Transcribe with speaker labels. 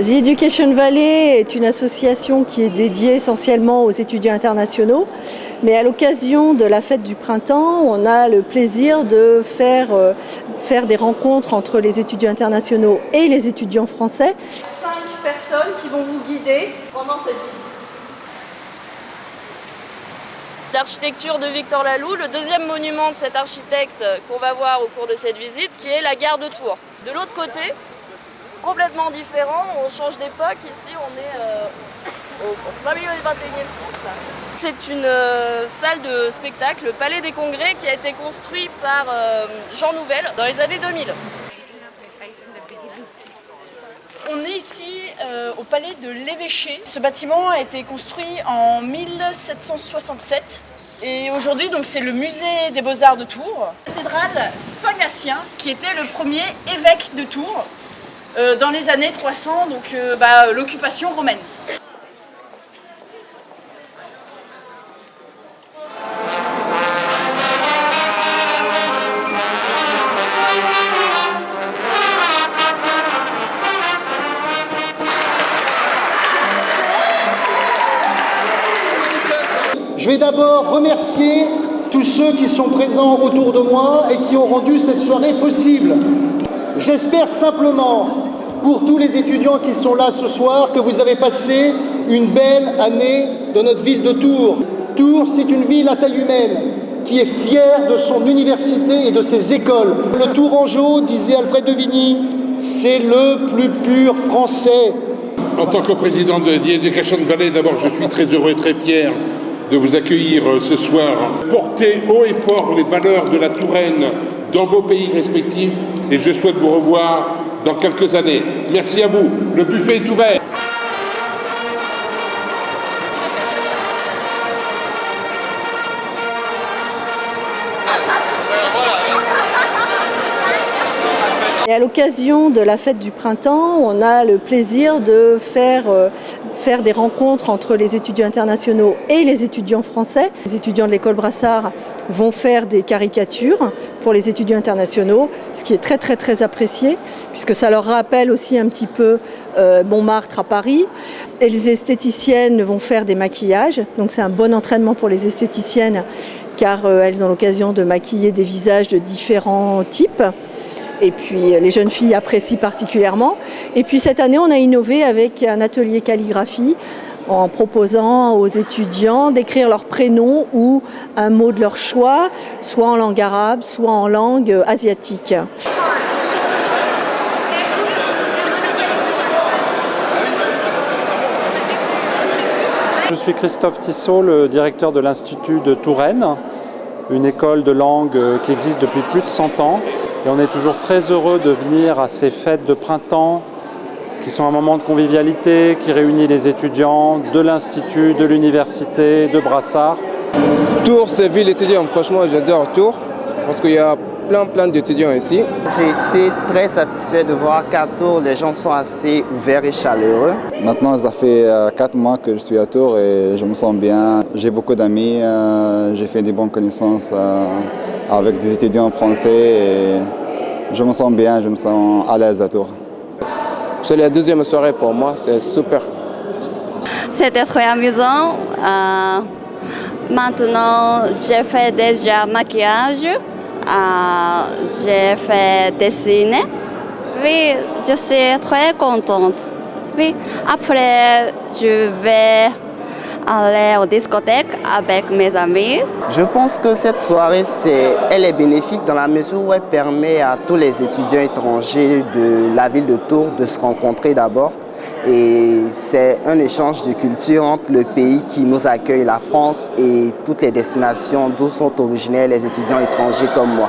Speaker 1: The Education Valley est une association qui est dédiée essentiellement aux étudiants internationaux, mais à l'occasion de la fête du printemps, on a le plaisir de faire des rencontres entre les étudiants internationaux et les étudiants français. 5 personnes qui vont vous guider pendant cette visite.
Speaker 2: L'architecture de Victor Laloux, le deuxième monument de cet architecte qu'on va voir au cours de cette visite, qui est la gare de Tours. De l'autre côté, complètement différent, on change d'époque, ici on est au plein milieu du 21e siècle. C'est une salle de spectacle, le Palais des Congrès, qui a été construit par Jean Nouvel dans les années 2000. On est ici au Palais de l'Évêché. Ce bâtiment a été construit en 1767 et aujourd'hui donc c'est le musée des Beaux-Arts de Tours. La cathédrale Saint-Gatien qui était le premier évêque de Tours dans les années 300, donc l'occupation romaine.
Speaker 3: Je vais d'abord remercier tous ceux qui sont présents autour de moi et qui ont rendu cette soirée possible. J'espère simplement, pour tous les étudiants qui sont là ce soir, que vous avez passé une belle année dans notre ville de Tours. Tours, c'est une ville à taille humaine qui est fière de son université et de ses écoles. Le Tourangeau, disait Alfred de Vigny, c'est le plus pur français.
Speaker 4: En tant que président de The Education Valley, d'abord, je suis très heureux et très fier de vous accueillir ce soir. Portez haut et fort les valeurs de la Touraine dans vos pays respectifs et je souhaite vous revoir dans quelques années. Merci à vous. Le buffet est ouvert.
Speaker 1: Et à l'occasion de la fête du printemps, on a le plaisir de faire des rencontres entre les étudiants internationaux et les étudiants français. Les étudiants de l'école Brassard vont faire des caricatures pour les étudiants internationaux, ce qui est très très très apprécié, puisque ça leur rappelle aussi un petit peu Montmartre à Paris. Et les esthéticiennes vont faire des maquillages, donc c'est un bon entraînement pour les esthéticiennes, car elles ont l'occasion de maquiller des visages de différents types. Et puis les jeunes filles apprécient particulièrement. Et puis cette année, on a innové avec un atelier calligraphie en proposant aux étudiants d'écrire leur prénom ou un mot de leur choix, soit en langue arabe, soit en langue asiatique.
Speaker 5: Je suis Christophe Tissot, le directeur de l'Institut de Touraine, une école de langue qui existe depuis plus de 100 ans. Et on est toujours très heureux de venir à ces fêtes de printemps qui sont un moment de convivialité, qui réunit les étudiants de l'Institut, de l'Université, de Brassard.
Speaker 6: Tours, c'est ville étudiante. Franchement, j'adore Tours parce qu'il y a plein d'étudiants ici.
Speaker 7: J'ai été très satisfait de voir qu'à Tours, les gens sont assez ouverts et chaleureux.
Speaker 8: Maintenant, ça fait 4 mois que je suis à Tours et je me sens bien. J'ai beaucoup d'amis, j'ai fait des bonnes connaissances avec des étudiants français et je me sens bien, je me sens à l'aise à Tours.
Speaker 6: C'est la deuxième soirée pour moi, c'est super.
Speaker 9: C'était très amusant. Maintenant, j'ai fait déjà maquillage, j'ai fait dessiner. Oui, je suis très contente. Oui, après, je vais aller aux discothèques avec mes amis.
Speaker 7: Je pense que cette soirée, elle est bénéfique dans la mesure où elle permet à tous les étudiants étrangers de la ville de Tours de se rencontrer d'abord. Et c'est un échange de culture entre le pays qui nous accueille, la France, et toutes les destinations d'où sont originaires les étudiants étrangers comme moi.